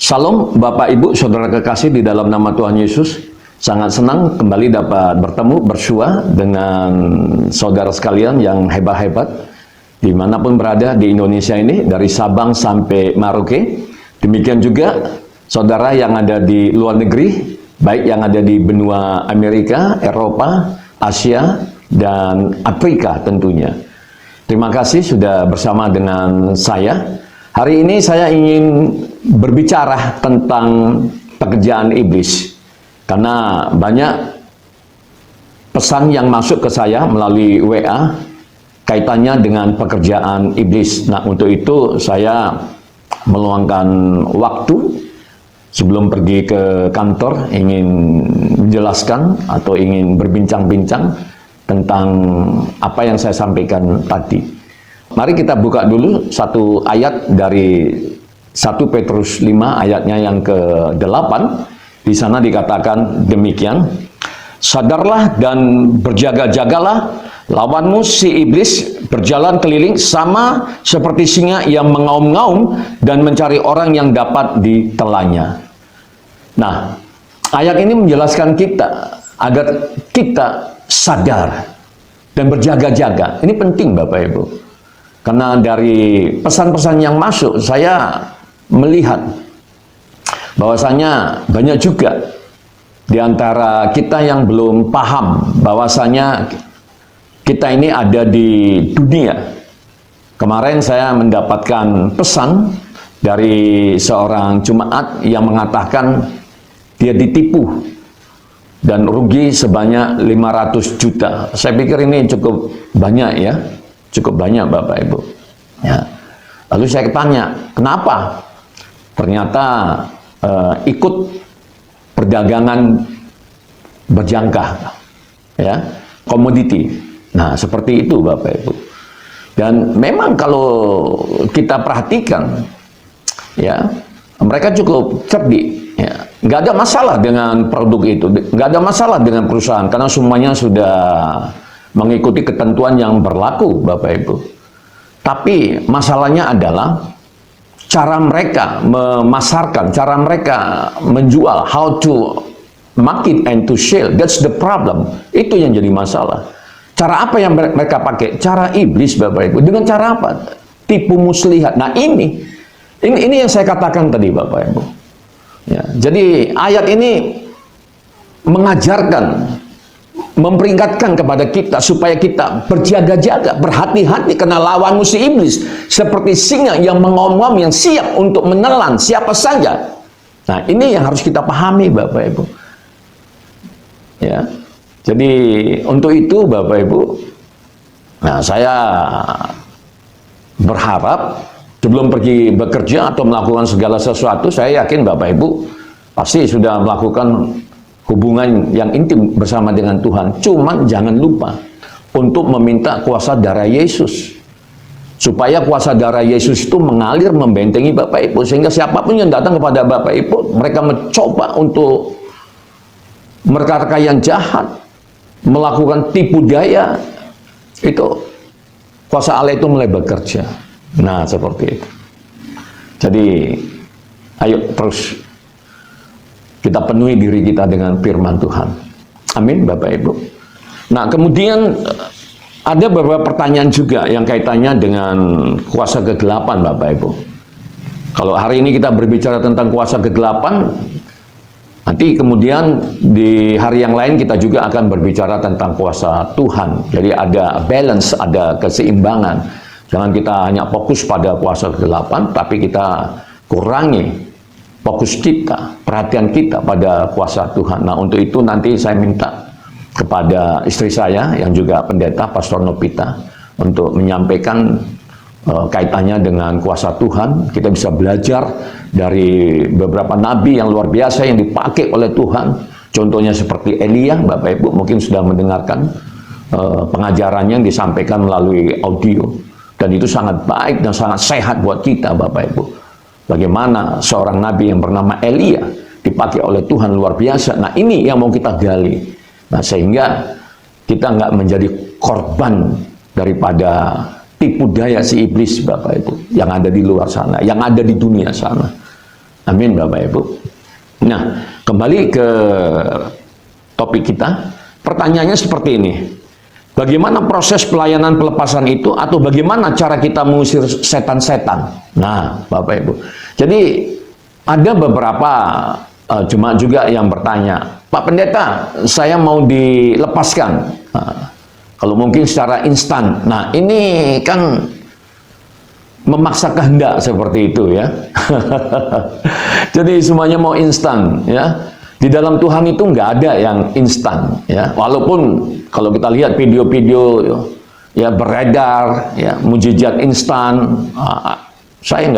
Shalom Bapak Ibu Saudara kekasih di dalam nama Tuhan Yesus. Sangat senang kembali dapat bertemu bersua dengan saudara sekalian yang hebat-hebat dimanapun berada di Indonesia ini, dari Sabang sampai Merauke. Demikian juga saudara yang ada di luar negeri, baik yang ada di benua Amerika, Eropa, Asia, dan Afrika tentunya. Terima kasih sudah bersama dengan saya. Hari ini saya ingin berbicara tentang pekerjaan iblis, karena banyak pesan yang masuk ke saya melalui WA kaitannya dengan pekerjaan iblis. Nah, untuk itu saya meluangkan waktu sebelum pergi ke kantor, ingin menjelaskan atau ingin berbincang-bincang tentang apa yang saya sampaikan tadi. Mari kita buka dulu satu ayat dari 1 Petrus 5 ayatnya yang ke-8. Di sana dikatakan demikian, sadarlah dan berjaga-jagalah, lawanmu si iblis berjalan keliling sama seperti singa yang mengaum-ngaum dan mencari orang yang dapat ditelannya. Nah, ayat ini menjelaskan kita agar kita sadar dan berjaga-jaga. Ini penting Bapak Ibu. Karena dari pesan-pesan yang masuk, saya melihat bahwasanya banyak juga di antara kita yang belum paham bahwasanya kita ini ada di dunia. Kemarin saya mendapatkan pesan dari seorang jemaat yang mengatakan dia ditipu dan rugi sebanyak 500 juta. Saya pikir ini cukup banyak ya. Cukup banyak Bapak Ibu. Ya. Lalu saya tanya, kenapa? Ternyata ikut perdagangan berjangka, ya, komoditi. Nah, seperti itu Bapak Ibu. Dan memang kalau kita perhatikan, ya, mereka cukup cerdik. Ya. Nggak ada masalah dengan produk itu, nggak ada masalah dengan perusahaan, karena semuanya sudah mengikuti ketentuan yang berlaku Bapak Ibu. Tapi masalahnya adalah cara mereka memasarkan, cara mereka menjual, how to market and to sell. That's the problem. Itu yang jadi masalah. Cara apa yang mereka pakai? Cara iblis Bapak Ibu. Dengan cara apa? Tipu muslihat. Nah, ini yang saya katakan tadi Bapak Ibu. Ya, jadi ayat ini mengajarkan, memperingatkan kepada kita supaya kita berjaga-jaga, berhati-hati, karena lawanmu si iblis seperti singa yang mengaum-ngaum, yang siap untuk menelan siapa saja. Nah, ini yang harus kita pahami Bapak Ibu. Ya. Jadi untuk itu Bapak Ibu, nah saya berharap sebelum pergi bekerja atau melakukan segala sesuatu, saya yakin Bapak Ibu pasti sudah melakukan hubungan yang intim bersama dengan Tuhan. Cuman jangan lupa untuk meminta kuasa darah Yesus, supaya kuasa darah Yesus itu mengalir membentengi Bapak Ibu, sehingga siapapun yang datang kepada Bapak Ibu, mereka mencoba untuk mereka yang jahat, melakukan tipu daya, itu kuasa Allah itu mulai bekerja. Nah, seperti itu. Jadi ayo terus kita penuhi diri kita dengan firman Tuhan. Amin Bapak Ibu. Nah, kemudian ada beberapa pertanyaan juga yang kaitannya dengan kuasa kegelapan Bapak Ibu. Kalau hari ini kita berbicara tentang kuasa kegelapan, nanti kemudian di hari yang lain kita juga akan berbicara tentang kuasa Tuhan. Jadi ada balance, ada keseimbangan. Jangan kita hanya fokus pada kuasa kegelapan, tapi kita kurangi fokus kita, perhatian kita pada kuasa Tuhan. Nah, untuk itu nanti saya minta kepada istri saya yang juga pendeta, Pastor Nopita, untuk menyampaikan kaitannya dengan kuasa Tuhan. Kita bisa belajar dari beberapa nabi yang luar biasa yang dipakai oleh Tuhan. Contohnya seperti Elia, Bapak Ibu mungkin sudah mendengarkan pengajarannya yang disampaikan melalui audio. Dan itu sangat baik dan sangat sehat buat kita Bapak Ibu. Bagaimana seorang nabi yang bernama Elia dipakai oleh Tuhan luar biasa. Nah, ini yang mau kita gali. Nah, sehingga kita nggak menjadi korban daripada tipu daya si iblis Bapak Ibu yang ada di luar sana, yang ada di dunia sana. Amin Bapak Ibu. Nah, kembali ke topik kita. Pertanyaannya seperti ini. Bagaimana proses pelayanan pelepasan itu, atau bagaimana cara kita mengusir setan-setan? Nah, Bapak Ibu. Jadi ada beberapa jemaat juga yang bertanya, Pak Pendeta, saya mau dilepaskan. Nah, kalau mungkin secara instan. Nah, ini kan memaksa kehendak seperti itu ya. Jadi semuanya mau instan ya. Di dalam Tuhan itu nggak ada yang instan ya. Walaupun kalau kita lihat video-video ya beredar ya mujizat instan, saya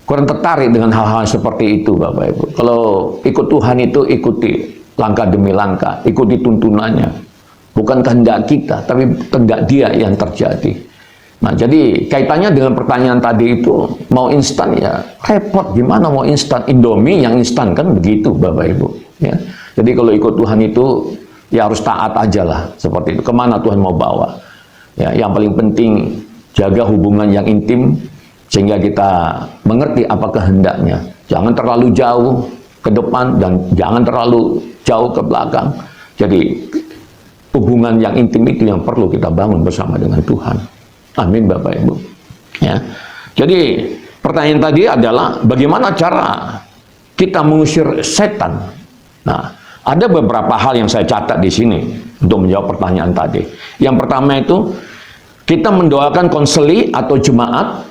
kurang tertarik dengan hal-hal seperti itu Bapak Ibu. Kalau ikut Tuhan itu ikuti langkah demi langkah, ikuti tuntunannya. Bukan kehendak kita, tapi kehendak Dia yang terjadi. Nah, jadi kaitannya dengan pertanyaan tadi itu, mau instan ya repot, gimana mau instan? Indomie yang instan kan begitu Bapak Ibu ya. Jadi kalau ikut Tuhan itu ya harus taat aja lah seperti itu. Kemana Tuhan mau bawa ya, yang paling penting jaga hubungan yang intim sehingga kita mengerti apa kehendaknya. Jangan terlalu jauh ke depan dan jangan terlalu jauh ke belakang. Jadi hubungan yang intim itu yang perlu kita bangun bersama dengan Tuhan. Amin Bapak Ibu ya. Jadi pertanyaan tadi adalah bagaimana cara kita mengusir setan. Nah, ada beberapa hal yang saya catat di sini untuk menjawab pertanyaan tadi. Yang pertama itu kita mendoakan konseli atau jemaat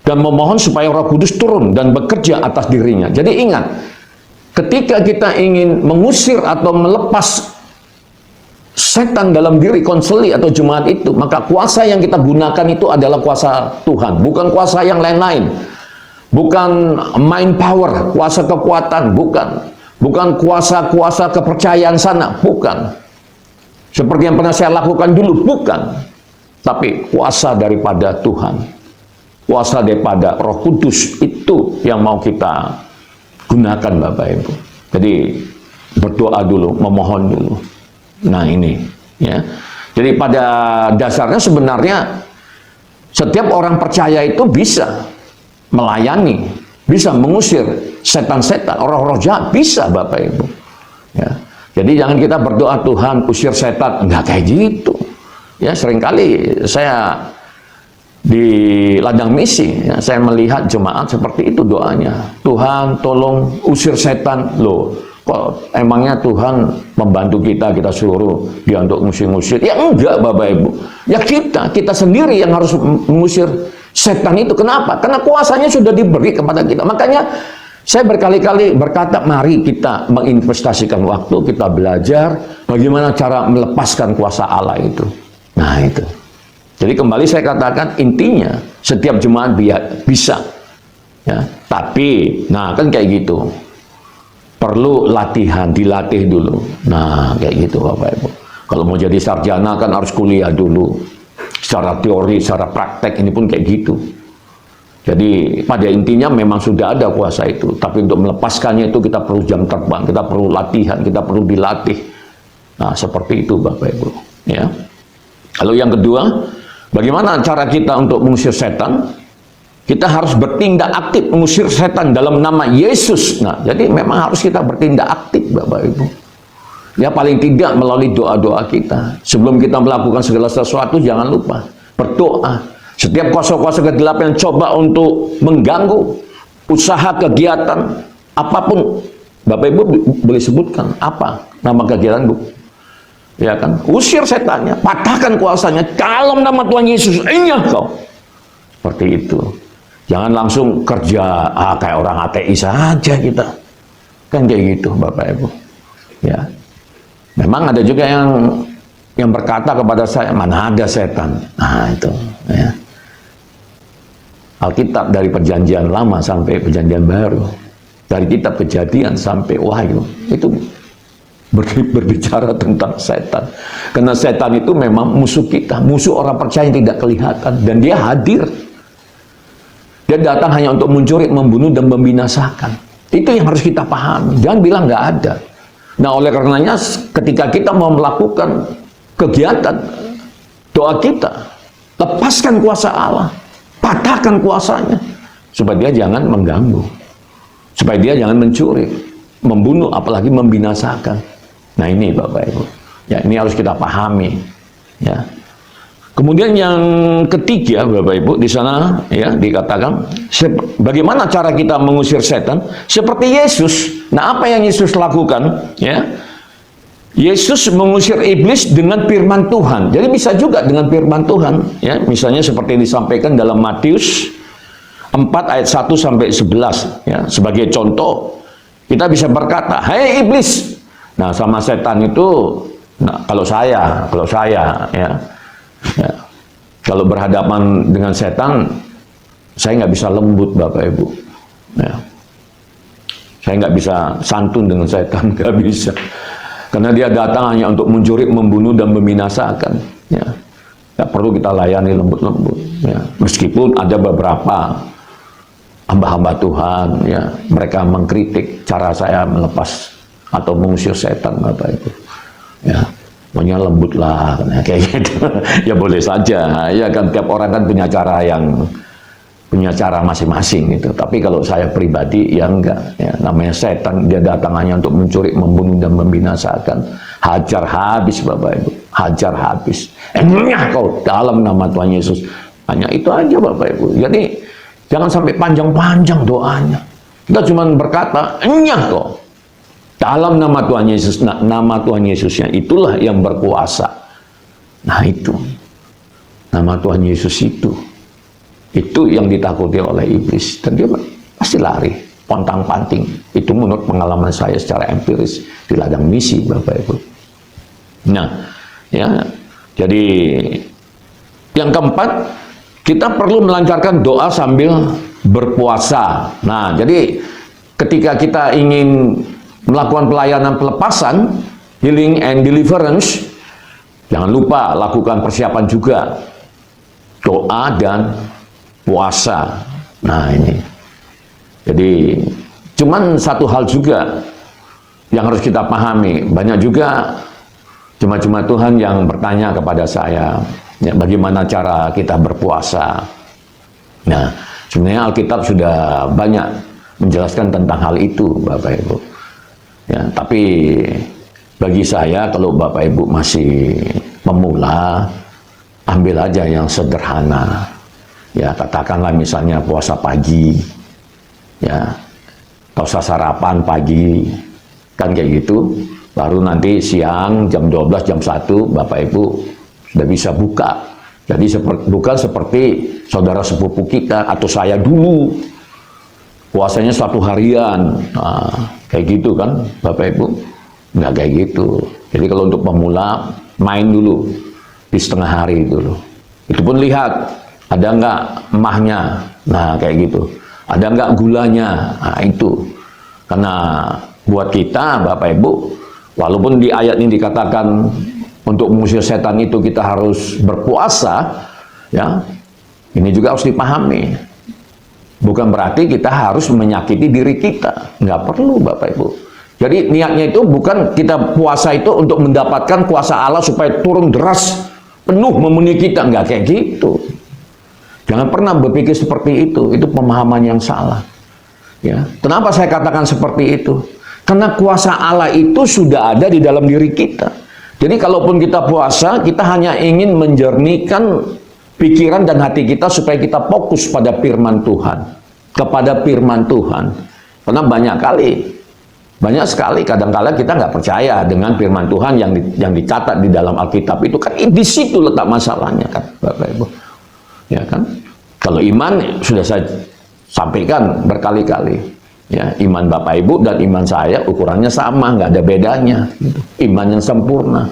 dan memohon supaya Roh Kudus turun dan bekerja atas dirinya. Jadi ingat, ketika kita ingin mengusir atau melepas setan dalam diri konseli atau jemaat itu, maka kuasa yang kita gunakan itu adalah kuasa Tuhan, bukan kuasa yang lain-lain, bukan mind power, kuasa kekuatan, bukan kuasa-kuasa kepercayaan sana, bukan seperti yang pernah saya lakukan dulu, bukan, tapi kuasa daripada Tuhan, kuasa daripada Roh Kudus itu yang mau kita gunakan Bapak Ibu. Jadi berdoa dulu, memohon dulu. Nah ini ya. Jadi pada dasarnya sebenarnya setiap orang percaya itu bisa melayani, bisa mengusir setan-setan, roh-roh jahat, bisa Bapak Ibu ya. Jadi jangan kita berdoa Tuhan usir setan, enggak kayak gitu ya. Seringkali saya di ladang misi ya, saya melihat jemaat seperti itu doanya, Tuhan tolong usir setan. Loh, kok emangnya Tuhan membantu kita suruh dia untuk ngusir-ngusir? Ya enggak Bapak Ibu. Ya kita sendiri yang harus mengusir setan itu. Kenapa? Karena kuasanya sudah diberi kepada kita. Makanya saya berkali-kali berkata, mari kita menginvestasikan waktu, kita belajar bagaimana cara melepaskan kuasa Allah itu. Nah itu. Jadi kembali saya katakan, intinya setiap jemaat bisa ya. Tapi nah kan kayak gitu, perlu latihan, dilatih dulu. Nah, kayak gitu Bapak Ibu. Kalau mau jadi sarjana kan harus kuliah dulu. Secara teori, secara praktek ini pun kayak gitu. Jadi pada intinya memang sudah ada kuasa itu. Tapi untuk melepaskannya itu kita perlu jam terbang, kita perlu latihan, kita perlu dilatih. Nah, seperti itu Bapak Ibu. Ya. Lalu yang kedua, bagaimana cara kita untuk mengusir setan? Kita harus bertindak aktif mengusir setan dalam nama Yesus. Nah, jadi memang harus kita bertindak aktif Bapak Ibu. Ya paling tidak melalui doa-doa kita. Sebelum kita melakukan segala sesuatu, jangan lupa berdoa. Setiap kuasa-kuasa kegelapan yang coba untuk mengganggu usaha kegiatan apapun, Bapak Ibu boleh sebutkan apa nama kegiatan Bu? Ya kan? Usir setannya, patahkan kuasanya dalam nama Tuhan Yesus. Ingat kau. Seperti itu. Jangan langsung kerja kayak orang ateis saja kita. Kan kayak gitu Bapak Ibu. Ya. Memang ada juga yang berkata kepada saya, mana ada setan. Nah itu ya. Alkitab dari perjanjian lama sampai perjanjian baru, dari kitab Kejadian sampai Wahyu, itu berbicara tentang setan. Karena setan itu memang musuh kita, musuh orang percaya yang tidak kelihatan, dan dia hadir. Dia datang hanya untuk mencuri, membunuh, dan membinasakan. Itu yang harus kita pahami. Jangan bilang nggak ada. Nah, oleh karenanya ketika kita mau melakukan kegiatan, doa kita, lepaskan kuasa Allah, patahkan kuasanya, supaya dia jangan mengganggu. supaya dia jangan mencuri, membunuh, apalagi membinasakan. Nah ini Bapak Ibu, ya ini harus kita pahami. Ya. Kemudian yang ketiga Bapak Ibu, di sana ya dikatakan bagaimana cara kita mengusir setan seperti Yesus. Nah apa yang Yesus lakukan? Ya, Yesus mengusir iblis dengan firman Tuhan. Jadi bisa juga dengan firman Tuhan. Ya, misalnya seperti disampaikan dalam Matius 4 ayat 1 sampai 11. Ya, sebagai contoh, kita bisa berkata, "Hai iblis." Nah, sama setan itu, nah, kalau saya, ya, kalau berhadapan dengan setan, saya nggak bisa lembut, Bapak Ibu. Ya. Saya nggak bisa santun dengan setan, nggak bisa. Karena dia datang hanya untuk mencuri, membunuh, dan membinasakan. Ya. Nggak perlu kita layani lembut-lembut. Ya. Meskipun ada beberapa hamba-hamba Tuhan, ya, mereka mengkritik cara saya melepas atau mengusir setan, Bapak Ibu. Ya. Pokoknya lembut lah, kayak gitu. Ya boleh saja, ya kan tiap orang kan punya cara masing-masing gitu. Tapi kalau saya pribadi ya enggak, ya namanya setan, dia datang hanya untuk mencuri, membunuh, dan membinasakan. Hajar habis Bapak Ibu, hajar habis. Enyah kau dalam nama Tuhan Yesus. Hanya itu aja Bapak Ibu. Jadi jangan sampai panjang-panjang doanya. Kita cuma berkata, enyah kau dalam nama Tuhan Yesus. Nah, nama Tuhan Yesusnya itulah yang berkuasa. Nah itu, nama Tuhan Yesus itu yang ditakuti oleh iblis. Dan dia pasti lari, pontang-panting. Itu menurut pengalaman saya secara empiris di ladang misi, Bapak Ibu. Nah, ya, jadi yang keempat, kita perlu melancarkan doa sambil berpuasa. Nah, jadi ketika kita ingin melakukan pelayanan pelepasan, healing and deliverance, jangan lupa lakukan persiapan juga, doa dan puasa. Nah ini, jadi cuman satu hal juga yang harus kita pahami. Banyak juga cuma Tuhan yang bertanya kepada saya, ya, bagaimana cara kita berpuasa. Nah, sebenarnya Alkitab sudah banyak menjelaskan tentang hal itu, Bapak Ibu. Ya, tapi bagi saya, kalau Bapak Ibu masih pemula, ambil aja yang sederhana. Ya, katakanlah misalnya puasa pagi, ya, atau sarapan pagi, kan kayak gitu. Baru nanti siang jam 12, jam 1, Bapak Ibu sudah bisa buka. Jadi bukan seperti saudara sepupu kita atau saya dulu, puasanya 1 harian. Nah, kayak gitu kan Bapak Ibu, nggak kayak gitu. Jadi kalau untuk pemula, main dulu di setengah hari dulu. Itu pun lihat ada nggak emahnya, nah kayak gitu. Ada nggak gulanya, nah itu. Karena buat kita Bapak Ibu, walaupun di ayat ini dikatakan untuk mengusir setan itu kita harus berpuasa, ya, ini juga harus dipahami. Bukan berarti kita harus menyakiti diri kita. Nggak perlu Bapak Ibu. Jadi niatnya itu bukan kita puasa itu untuk mendapatkan kuasa Allah supaya turun deras, penuh memenuhi kita. Nggak kayak gitu. Jangan pernah berpikir seperti itu. Itu pemahaman yang salah. Ya. Kenapa saya katakan seperti itu? Karena kuasa Allah itu sudah ada di dalam diri kita. Jadi kalaupun kita puasa, kita hanya ingin menjernihkan pikiran dan hati kita supaya kita fokus pada firman Tuhan, kepada firman Tuhan. Karena banyak sekali kadang-kala kita nggak percaya dengan firman Tuhan yang dicatat di dalam Alkitab itu kan di situ letak masalahnya kan, Bapak Ibu. Ya kan? Kalau iman sudah saya sampaikan berkali-kali. Ya, iman Bapak Ibu dan iman saya ukurannya sama, nggak ada bedanya. Gitu. Iman yang sempurna.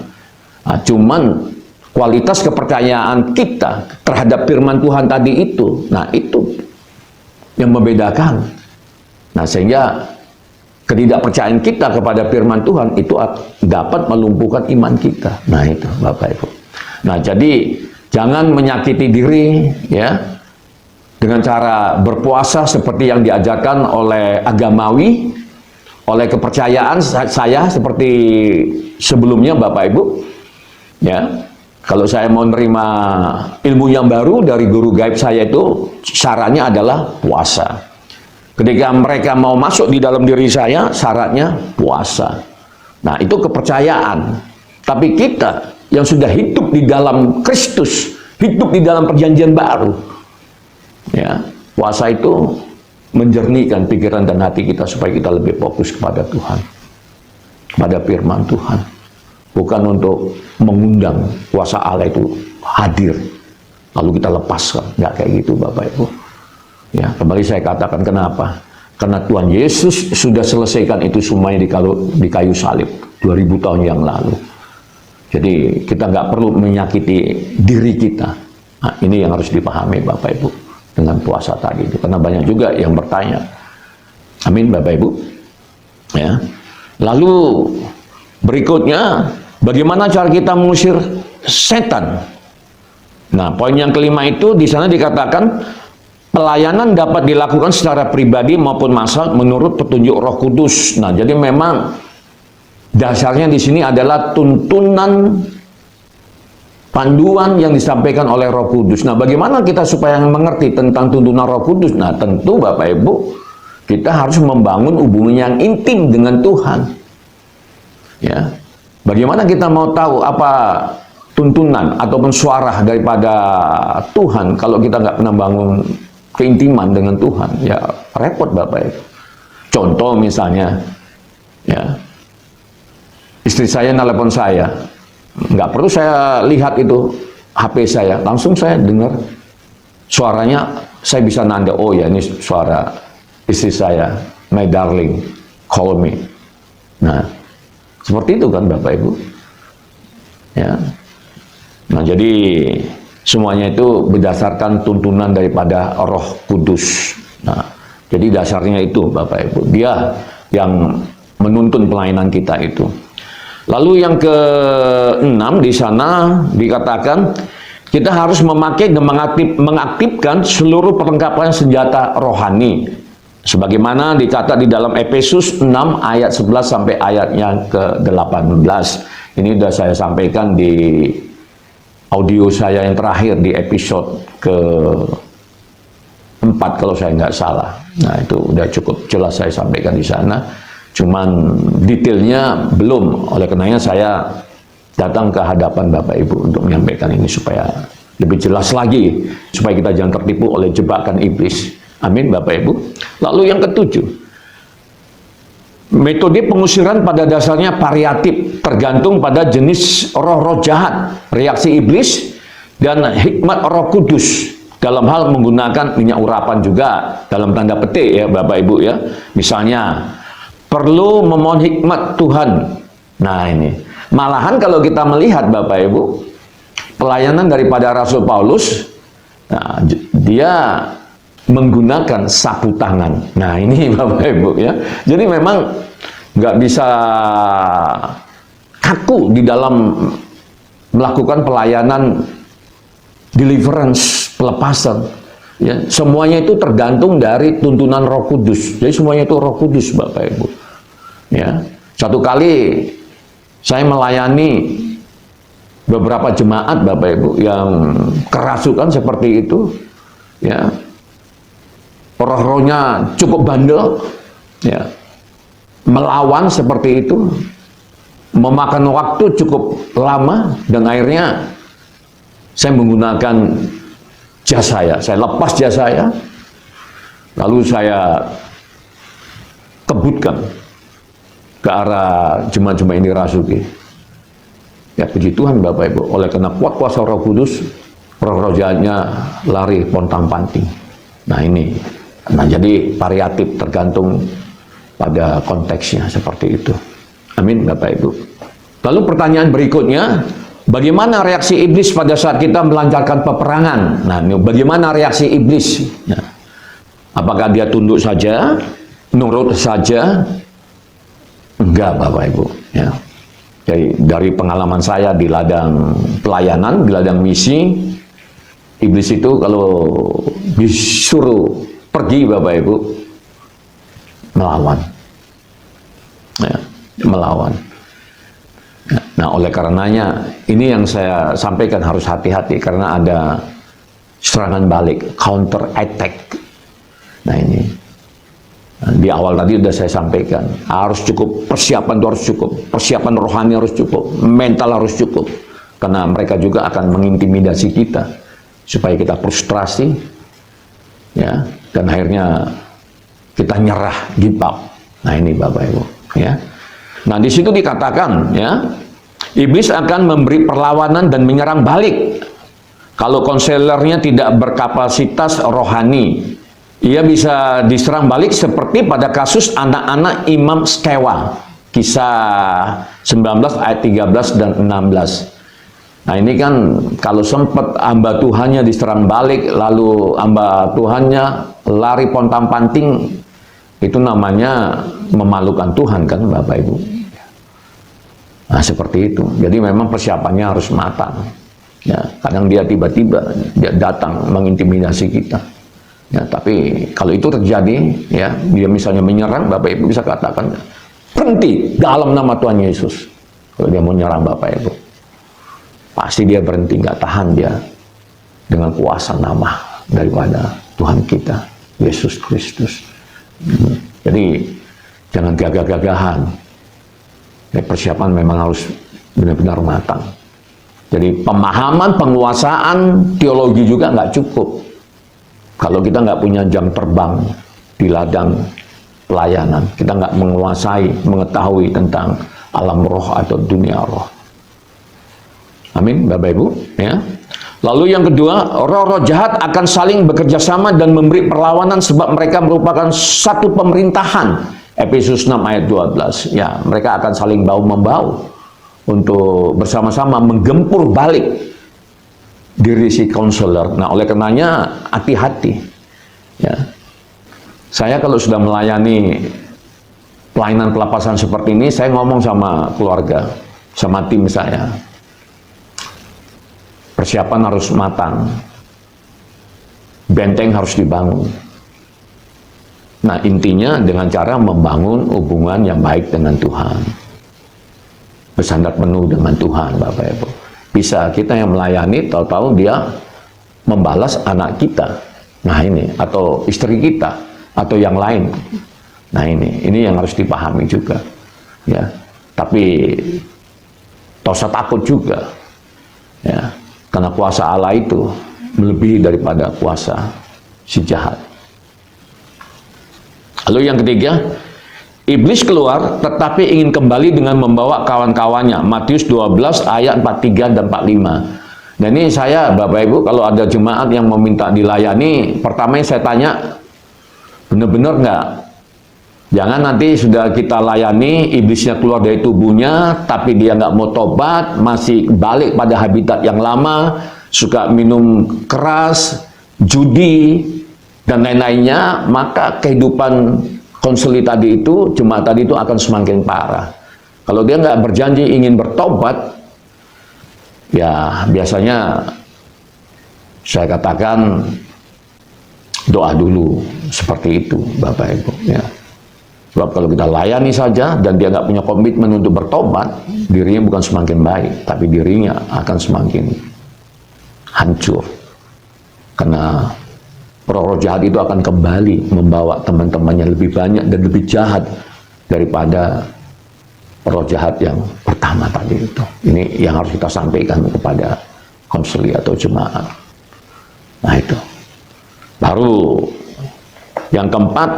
Nah, cuman kualitas kepercayaan kita terhadap firman Tuhan tadi itu, nah itu yang membedakan. Nah sehingga ketidakpercayaan kita kepada firman Tuhan itu dapat melumpuhkan iman kita. Nah itu Bapak Ibu. Nah jadi jangan menyakiti diri ya dengan cara berpuasa seperti yang diajarkan oleh agamawi, oleh kepercayaan saya seperti sebelumnya Bapak Ibu. Ya. Kalau saya mau menerima ilmu yang baru dari guru gaib saya itu syaratnya adalah puasa. Ketika mereka mau masuk di dalam diri saya, syaratnya puasa. Nah, itu kepercayaan. Tapi kita yang sudah hidup di dalam Kristus, hidup di dalam perjanjian baru, ya, puasa itu menjernihkan pikiran dan hati kita supaya kita lebih fokus kepada Tuhan, kepada firman Tuhan. Bukan untuk mengundang kuasa Allah itu hadir, lalu kita lepaskan. Nggak kayak gitu, Bapak Ibu. Ya, kembali saya katakan kenapa? Karena Tuhan Yesus sudah selesaikan itu semuanya di kayu salib 2000 tahun yang lalu. Jadi kita nggak perlu menyakiti diri kita. Nah, ini yang harus dipahami Bapak Ibu dengan puasa tadi itu. Karena banyak juga yang bertanya. Amin Bapak Ibu. Ya. Lalu berikutnya, bagaimana cara kita mengusir setan? Nah, poin yang kelima itu di sana dikatakan pelayanan dapat dilakukan secara pribadi maupun massal menurut petunjuk Roh Kudus. Nah, jadi memang dasarnya di sini adalah tuntunan panduan yang disampaikan oleh Roh Kudus. Nah, bagaimana kita supaya mengerti tentang tuntunan Roh Kudus? Nah, tentu Bapak Ibu, kita harus membangun hubungan yang intim dengan Tuhan. Ya, bagaimana kita mau tahu apa tuntunan ataupun suara daripada Tuhan kalau kita nggak pernah bangun keintiman dengan Tuhan? Ya repot Bapak Ibu. Contoh misalnya, ya, istri saya nelpon saya, nggak perlu saya lihat itu HP saya, langsung saya dengar suaranya, saya bisa nanda, oh ya ini suara istri saya, my darling, call me. Nah, seperti itu kan Bapak Ibu. Ya. Nah, jadi semuanya itu berdasarkan tuntunan daripada Roh Kudus. Nah, jadi dasarnya itu Bapak Ibu, Dia yang menuntun pelayanan kita itu. Lalu yang ke-6 di sana dikatakan kita harus memakai dan mengaktifkan seluruh perlengkapan senjata rohani. Sebagaimana dicatat di dalam Efesus 6 ayat 11 sampai ayatnya ke-18. Ini sudah saya sampaikan di audio saya yang terakhir di episode ke-4 kalau saya nggak salah. Nah, itu udah cukup jelas saya sampaikan di sana. Cuman detailnya belum, oleh karenanya saya datang ke hadapan Bapak Ibu untuk menyampaikan ini supaya lebih jelas lagi, supaya kita jangan tertipu oleh jebakan iblis. Amin Bapak Ibu. Lalu yang ke-7, metode pengusiran pada dasarnya variatif, tergantung pada jenis roh-roh jahat, reaksi iblis, dan hikmat Roh Kudus. Dalam hal menggunakan minyak urapan juga, dalam tanda petik ya Bapak Ibu ya. Misalnya, perlu memohon hikmat Tuhan. Nah ini, malahan kalau kita melihat Bapak Ibu, pelayanan daripada Rasul Paulus, nah, dia menggunakan sapu tangan. Nah ini Bapak Ibu ya. Jadi memang nggak bisa kaku di dalam melakukan pelayanan deliverance, pelepasan. Ya, semuanya itu tergantung dari tuntunan Roh Kudus. Jadi semuanya itu Roh Kudus Bapak Ibu. Ya, satu kali saya melayani beberapa jemaat Bapak Ibu yang kerasukan seperti itu, ya, roh-rohnya cukup bandel, ya, melawan seperti itu, memakan waktu cukup lama, dan akhirnya saya menggunakan jas saya lepas jas saya, lalu saya kebutkan ke arah jemaat-jemaat ini rasuki. Ya puji Tuhan Bapak Ibu, oleh karena kuat kuasa Roh Kudus, roh-roh jahatnya lari pontang-panting. Nah ini, nah jadi variatif tergantung pada konteksnya seperti itu. Amin Bapak Ibu. Lalu pertanyaan berikutnya, bagaimana reaksi iblis pada saat kita melancarkan peperangan? Nah, ini bagaimana reaksi iblis? Nah, apakah dia tunduk saja, nurut saja? Enggak, Bapak Ibu. Ya. Jadi, dari pengalaman saya di ladang pelayanan, di ladang misi, iblis itu kalau disuruh pergi, Bapak Ibu, melawan. Ya, melawan. Nah, oleh karenanya ini yang saya sampaikan harus hati-hati karena ada serangan balik, counter attack. Nah ini, di awal tadi sudah saya sampaikan, harus cukup, persiapan itu harus cukup, persiapan rohani harus cukup, mental harus cukup, karena mereka juga akan mengintimidasi kita supaya kita frustrasi, ya, dan akhirnya kita nyerah, give up. Nah ini Bapak Ibu, ya. Nah di situ dikatakan, ya, iblis akan memberi perlawanan dan menyerang balik. Kalau konselernya tidak berkapasitas rohani, ia bisa diserang balik seperti pada kasus anak-anak Imam Skewa, kisah 19 ayat 13 dan 16. Nah ini kan kalau sempat hamba Tuhannya diserang balik, lalu hamba Tuhannya lari pontang-panting, itu namanya memalukan Tuhan kan Bapak Ibu. Nah seperti itu, jadi memang persiapannya harus matang. Ya, kadang dia tiba-tiba dia datang mengintimidasi kita. Ya, tapi kalau itu terjadi, ya, dia misalnya menyerang, Bapak Ibu bisa katakan, berhenti dalam nama Tuhan Yesus. Kalau dia mau nyerang Bapak Ibu, pasti dia berhenti, nggak tahan dia dengan kuasa nama daripada Tuhan kita, Yesus Kristus. Jadi jangan gagah-gagahan. Ya, persiapan memang harus benar-benar matang. Jadi pemahaman, penguasaan teologi juga nggak cukup. Kalau kita nggak punya jam terbang di ladang pelayanan, kita nggak menguasai, mengetahui tentang alam roh atau dunia roh. Amin, Bapak Ibu. Ya. Lalu yang kedua, roh-roh jahat akan saling bekerja sama dan memberi perlawanan sebab mereka merupakan satu pemerintahan. Efesus 6 ayat 12. Ya, mereka akan saling bahu-membahu untuk bersama-sama menggempur balik diri si konselor. Nah, oleh karenanya hati-hati. Ya. Saya kalau sudah melayani pelayanan pelepasan seperti ini, saya ngomong sama keluarga, sama tim saya. Persiapan harus matang. Benteng harus dibangun. Nah, intinya dengan cara membangun hubungan yang baik dengan Tuhan. Bersandar penuh dengan Tuhan, Bapak Ibu. Bisa kita yang melayani, tahu-tahu dia membalas anak kita. Nah ini, atau istri kita, atau yang lain. Nah ini yang harus dipahami juga. Ya, tapi tak usah takut juga. Ya, karena kuasa Allah itu melebihi daripada kuasa si jahat. Lalu yang ketiga, iblis keluar tetapi ingin kembali dengan membawa kawan-kawannya. Matius 12 ayat 43 dan 45. Dan ini saya, Bapak Ibu, kalau ada jemaat yang meminta dilayani, pertama yang saya tanya, benar-benar nggak? Jangan nanti sudah kita layani, iblisnya keluar dari tubuhnya, tapi dia nggak mau tobat, masih balik pada habitat yang lama, suka minum keras, judi, dan lain-lainnya, maka kehidupan konseli tadi itu, jemaat tadi itu akan semakin parah. Kalau dia nggak berjanji ingin bertobat, ya biasanya saya katakan doa dulu, seperti itu Bapak Ibu. Ya. Sebab kalau kita layani saja dan dia nggak punya komitmen untuk bertobat, dirinya bukan semakin baik, tapi dirinya akan semakin hancur. Karena roh-roh jahat itu akan kembali membawa teman-temannya lebih banyak dan lebih jahat daripada roh jahat yang pertama tadi itu. Ini yang harus kita sampaikan kepada konseli atau jemaat. Nah itu. Baru yang keempat,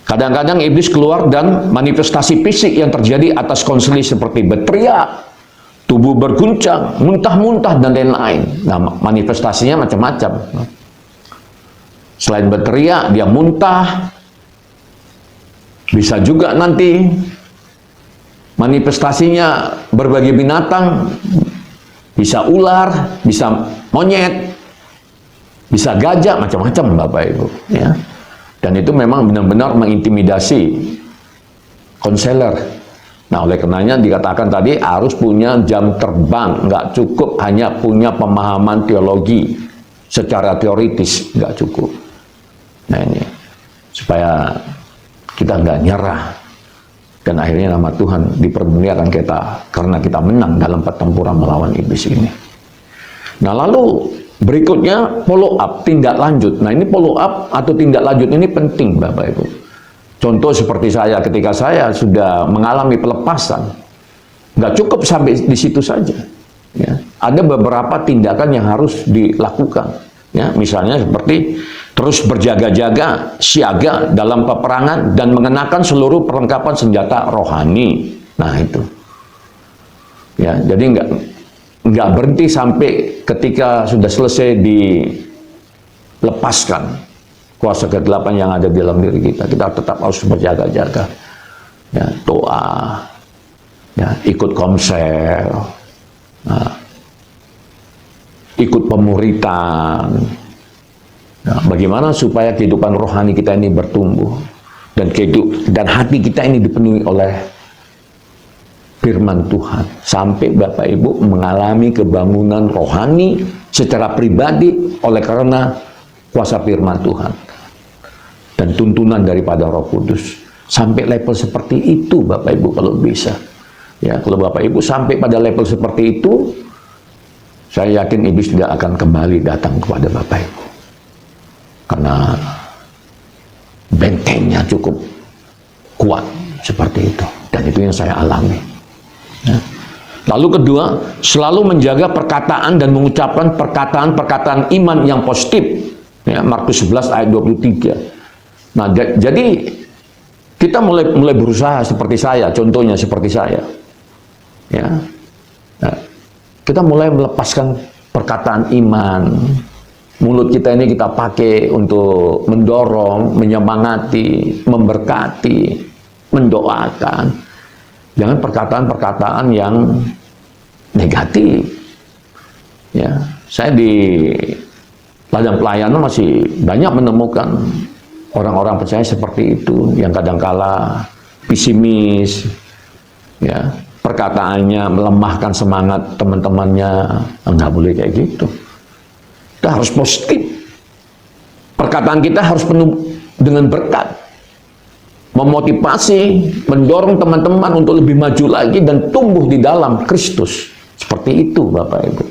kadang-kadang iblis keluar dan manifestasi fisik yang terjadi atas konseli seperti berteriak, tubuh berguncang, muntah-muntah, dan lain-lain. Nah, manifestasinya macam-macam. Selain berteriak, dia muntah. Bisa juga nanti manifestasinya berbagai binatang. Bisa ular, bisa monyet, bisa gajah, macam-macam Bapak Ibu. Ya. Dan itu memang benar-benar mengintimidasi konselor. Nah, oleh karenanya dikatakan tadi harus punya jam terbang. Nggak cukup hanya punya pemahaman teologi secara teoritis, nggak cukup. Nah ini, supaya kita nggak nyerah. Dan akhirnya nama Tuhan dipermuliakan kita, karena kita menang dalam pertempuran melawan iblis ini. Nah lalu berikutnya follow up, tindak lanjut. Nah, ini follow up atau tindak lanjut ini penting, Bapak Ibu. Contoh seperti saya, ketika saya sudah mengalami pelepasan, nggak cukup sampai di situ saja. Ya, ada beberapa tindakan yang harus dilakukan. Ya, misalnya seperti terus berjaga-jaga, siaga dalam peperangan dan mengenakan seluruh perlengkapan senjata rohani. Nah, itu. Ya, jadi nggak berhenti sampai ketika sudah selesai dilepaskan kuasa kegelapan yang ada di dalam diri kita. Kita tetap harus berjaga-jaga. Ya, doa, ya, ikut komsel, nah, ikut pemuritan. Nah, bagaimana supaya kehidupan rohani kita ini bertumbuh dan hati kita ini dipenuhi oleh firman Tuhan, sampai Bapak Ibu mengalami kebangunan rohani secara pribadi oleh karena kuasa firman Tuhan dan tuntunan daripada Roh Kudus. Sampai level seperti itu Bapak Ibu kalau bisa. Ya, kalau Bapak Ibu sampai pada level seperti itu, saya yakin iblis tidak akan kembali datang kepada Bapak Ibu. Karena bentengnya cukup kuat seperti itu. Dan itu yang saya alami. Ya. Lalu kedua, selalu menjaga perkataan dan mengucapkan perkataan-perkataan iman yang positif. Ya, Markus 11 ayat 23. Nah, jadi kita mulai berusaha seperti saya, contohnya seperti saya. Ya. Nah, kita mulai melepaskan perkataan iman. Mulut kita ini kita pakai untuk mendorong, menyemangati, memberkati, mendoakan. Jangan perkataan-perkataan yang negatif. Ya, saya di ladang pelayanan masih banyak menemukan orang-orang percaya seperti itu, yang kadangkala pesimis, ya, perkataannya melemahkan semangat teman-temannya. Nggak boleh kayak gitu. Kita harus positif. Perkataan kita harus penuh dengan berkat. Memotivasi, mendorong teman-teman untuk lebih maju lagi dan tumbuh di dalam Kristus. Seperti itu Bapak Ibu.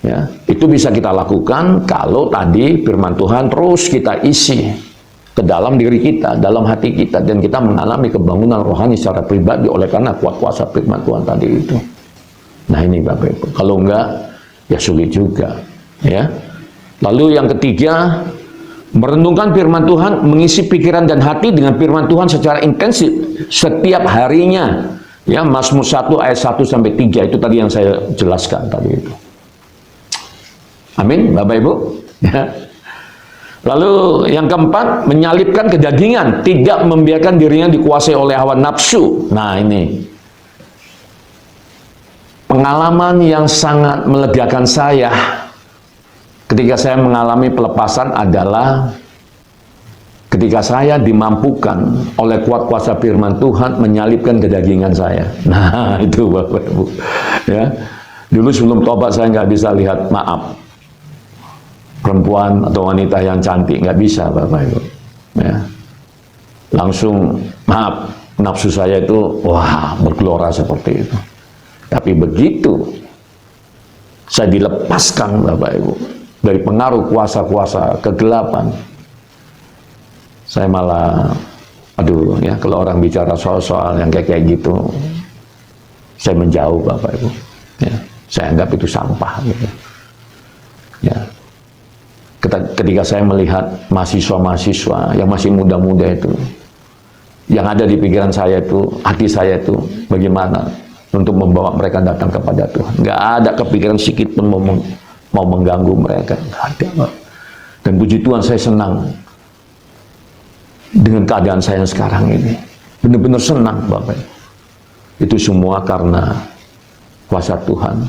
Ya, itu bisa kita lakukan kalau tadi firman Tuhan terus kita isi ke dalam diri kita, dalam hati kita, dan kita mengalami kebangunan rohani secara pribadi oleh karena kuat kuasa firman Tuhan tadi itu. Nah, ini Bapak Ibu. Kalau enggak, ya sulit juga. Ya. Lalu yang ketiga, merenungkan firman Tuhan, mengisi pikiran dan hati dengan firman Tuhan secara intensif setiap harinya. Ya, Mazmur 1 ayat 1 sampai 3 itu tadi yang saya jelaskan tadi itu. Amin, Bapak Ibu. Ya. Lalu yang keempat, menyalibkan kedagingan, tidak membiarkan dirinya dikuasai oleh hawa nafsu. Nah, ini pengalaman yang sangat melegakan saya ketika saya mengalami pelepasan adalah ketika saya dimampukan oleh kuat kuasa firman Tuhan menyalibkan kedagingan saya. Nah, itu Bapak Ibu. Ya. Dulu sebelum tobat saya nggak bisa lihat, maaf, perempuan atau wanita yang cantik, nggak bisa Bapak Ibu. Ya. Langsung, maaf, nafsu saya itu, wah, bergelora seperti itu. Tapi begitu saya dilepaskan Bapak Ibu dari pengaruh kuasa-kuasa kegelapan, saya malah, aduh ya, kalau orang bicara soal-soal yang kayak gitu, saya menjauh Bapak Ibu. Ya, saya anggap itu sampah gitu. Ya. Ketika saya melihat mahasiswa-mahasiswa yang masih muda-muda itu, yang ada di pikiran saya itu, hati saya itu, bagaimana untuk membawa mereka datang kepada Tuhan. Nggak ada kepikiran sedikit pun mau mengganggu mereka. Nggak ada. Dan puji Tuhan, saya senang dengan keadaan saya sekarang ini. Benar-benar senang Bapak. Itu semua karena kuasa Tuhan.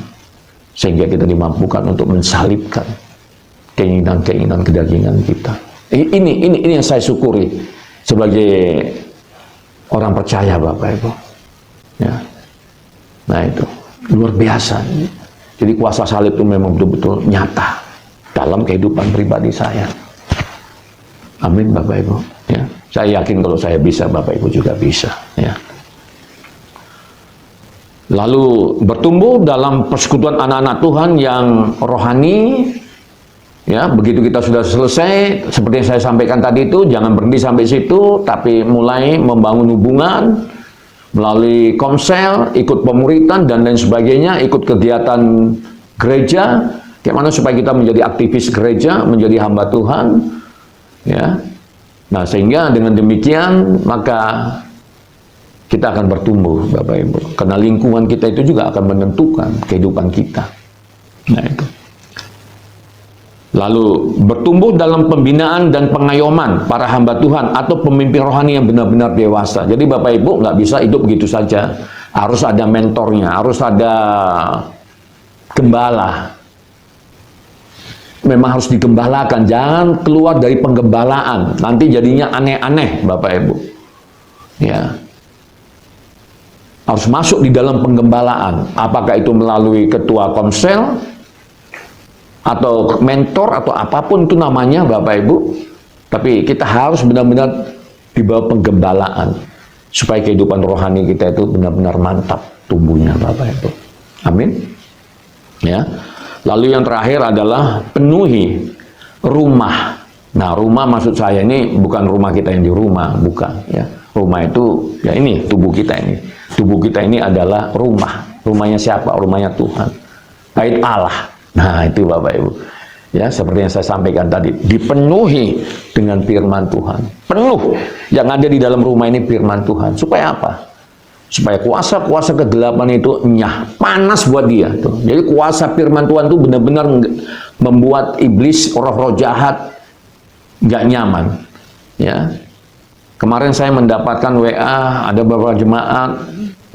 Sehingga kita dimampukan untuk mensalibkan keinginan-keinginan kedagingan kita. Ini yang saya syukuri sebagai orang percaya Bapak Ibu. Ya. Nah, itu luar biasa. Jadi kuasa salib itu memang betul-betul nyata dalam kehidupan pribadi saya. Amin Bapak Ibu. Ya. Saya yakin kalau saya bisa, Bapak Ibu juga bisa. Ya. Lalu bertumbuh dalam persekutuan anak-anak Tuhan yang rohani Ya, begitu kita sudah selesai, seperti yang saya sampaikan tadi itu, jangan berhenti sampai situ, tapi mulai membangun hubungan melalui komsel, ikut pemuritan dan lain sebagainya, ikut kegiatan gereja, bagaimana supaya kita menjadi aktivis gereja, menjadi hamba Tuhan, ya. Nah, sehingga dengan demikian maka kita akan bertumbuh, Bapak Ibu, karena lingkungan kita itu juga akan menentukan kehidupan kita. Nah, itu. Lalu bertumbuh dalam pembinaan dan pengayoman para hamba Tuhan atau pemimpin rohani yang benar-benar dewasa. Jadi Bapak Ibu nggak bisa hidup begitu saja. Harus ada mentornya, harus ada gembala. Memang harus digembalakan, jangan keluar dari penggembalaan. Nanti jadinya aneh-aneh Bapak Ibu. Ya. Harus masuk di dalam penggembalaan. Apakah itu melalui ketua komsel, atau mentor, atau apapun itu namanya Bapak Ibu, tapi kita harus benar-benar di bawah penggembalaan supaya kehidupan rohani kita itu benar-benar mantap tumbuhnya Bapak Ibu. Amin. Ya. Lalu yang terakhir adalah penuhi rumah. Nah, rumah maksud saya ini bukan rumah kita yang di rumah, bukan ya. Rumah itu ya ini tubuh kita ini. Tubuh kita ini adalah rumah. Rumahnya siapa? Rumahnya Tuhan. Bait Allah. Nah, itu Bapak Ibu. Ya, seperti yang saya sampaikan tadi, dipenuhi dengan firman Tuhan. Penuh yang ada di dalam rumah ini firman Tuhan. Supaya apa? Supaya kuasa-kuasa kegelapan itu nyah, panas buat dia tuh. Jadi kuasa firman Tuhan itu benar-benar membuat iblis, roh-roh jahat nggak nyaman. Ya. Kemarin saya mendapatkan WA, ada beberapa jemaat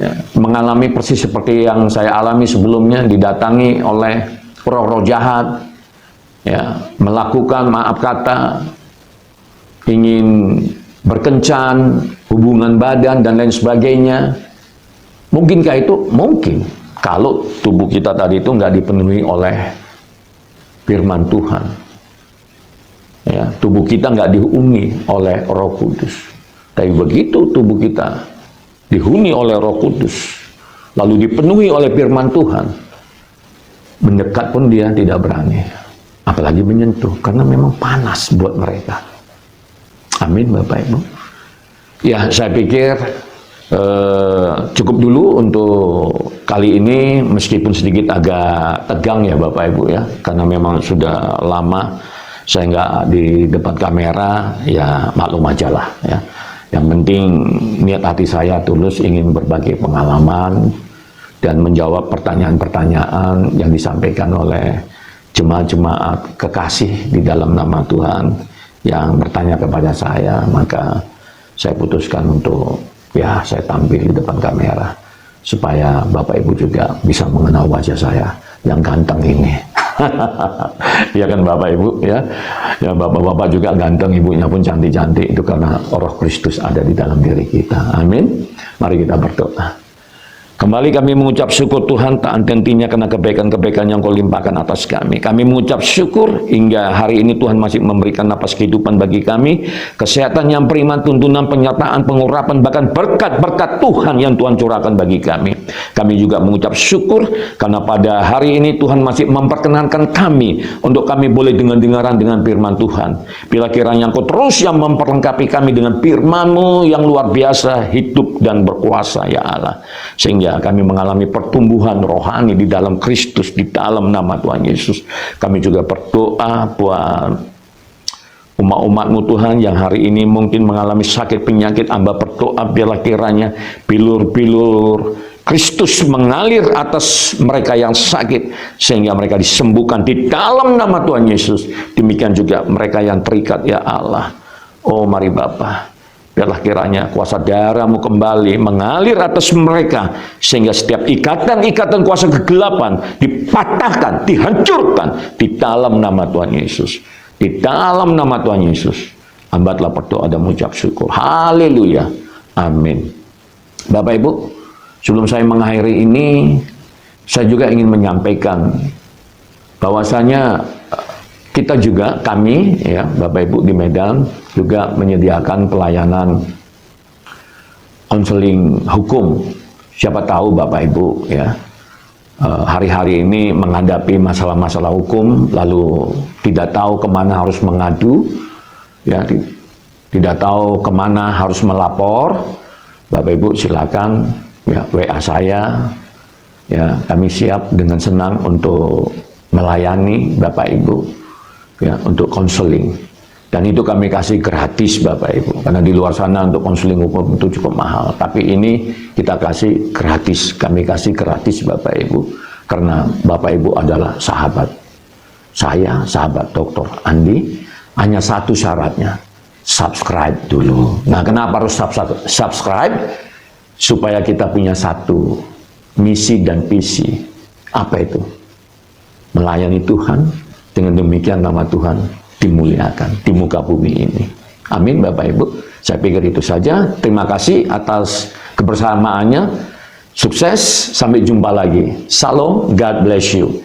ya, mengalami persis seperti yang saya alami sebelumnya, didatangi oleh roh-roh jahat, ya, melakukan maaf kata, ingin berkencan, hubungan badan dan lain sebagainya. Mungkinkah itu? Mungkin. Kalau tubuh kita tadi itu nggak dipenuhi oleh firman Tuhan, ya, tubuh kita nggak dihuni oleh Roh Kudus. Tapi begitu tubuh kita dihuni oleh Roh Kudus, lalu dipenuhi oleh firman Tuhan, mendekat pun dia tidak berani, apalagi menyentuh, karena memang panas buat mereka. Amin Bapak Ibu. Ya, saya pikir cukup dulu untuk kali ini, meskipun sedikit agak tegang ya Bapak Ibu ya, karena memang sudah lama saya nggak di depan kamera, ya maklum aja lah ya. Yang penting niat hati saya tulus ingin berbagi pengalaman dan menjawab pertanyaan-pertanyaan yang disampaikan oleh jemaat-jemaat kekasih di dalam nama Tuhan yang bertanya kepada saya. Maka saya putuskan untuk ya saya tampil di depan kamera supaya Bapak Ibu juga bisa mengenal wajah saya yang ganteng ini. Ya kan Bapak Ibu ya. Ya Bapak-bapak juga ganteng, ibunya pun cantik-cantik, itu karena Roh Kristus ada di dalam diri kita. Amin. Mari kita berdoa. Kembali kami mengucap syukur Tuhan tak henti-hentinya karena kebaikan-kebaikan yang Kau limpahkan atas kami. Kami mengucap syukur hingga hari ini Tuhan masih memberikan napas kehidupan bagi kami, kesehatan yang prima, tuntunan, penyertaan, pengurapan, bahkan berkat-berkat Tuhan yang Tuhan curahkan bagi kami. Kami juga mengucap syukur karena pada hari ini Tuhan masih memperkenankan kami untuk kami boleh dengar-dengaran dengan firman Tuhan. Bila kiranya Engkau terus yang memperlengkapi kami dengan firman-Mu yang luar biasa, hidup dan berkuasa ya Allah. Sehingga kami mengalami pertumbuhan rohani di dalam Kristus, di dalam nama Tuhan Yesus. Kami juga berdoa buat umat-umat-Mu Tuhan yang hari ini mungkin mengalami sakit penyakit. Hamba berdoa biarlah kiranya bilur-bilur Kristus mengalir atas mereka yang sakit sehingga mereka disembuhkan di dalam nama Tuhan Yesus. Demikian juga mereka yang terikat ya Allah. Oh mari Bapa, biarlah kiranya kuasa darah-Mu kembali mengalir atas mereka sehingga setiap ikatan-ikatan kuasa kegelapan dipatahkan, dihancurkan di dalam nama Tuhan Yesus. Di dalam nama Tuhan Yesus. Hamba telah berdoa dan mengucap syukur. Haleluya. Amin. Bapak Ibu, sebelum saya mengakhiri ini, saya juga ingin menyampaikan bahwasanya kita juga, kami ya Bapak Ibu di Medan juga menyediakan pelayanan konseling hukum. Siapa tahu Bapak Ibu ya hari-hari ini menghadapi masalah-masalah hukum, lalu tidak tahu kemana harus mengadu, ya, tidak tahu kemana harus melapor, Bapak Ibu silakan ya WA saya, ya kami siap dengan senang untuk melayani Bapak Ibu, ya untuk konseling. Dan itu kami kasih gratis Bapak Ibu, karena di luar sana untuk konseling hukum itu cukup mahal. Tapi ini kita kasih gratis, kami kasih gratis Bapak Ibu, karena Bapak Ibu adalah sahabat saya, sahabat Dr. Andi. Hanya satu syaratnya, subscribe dulu. Nah, kenapa harus subscribe? Supaya kita punya satu misi dan visi. Apa itu? Melayani Tuhan, dengan demikian nama Tuhan dimuliakan di muka bumi ini. Amin Bapak Ibu. Saya pikir itu saja. Terima kasih atas kebersamaannya. Sukses, sampai jumpa lagi. Shalom, God bless you.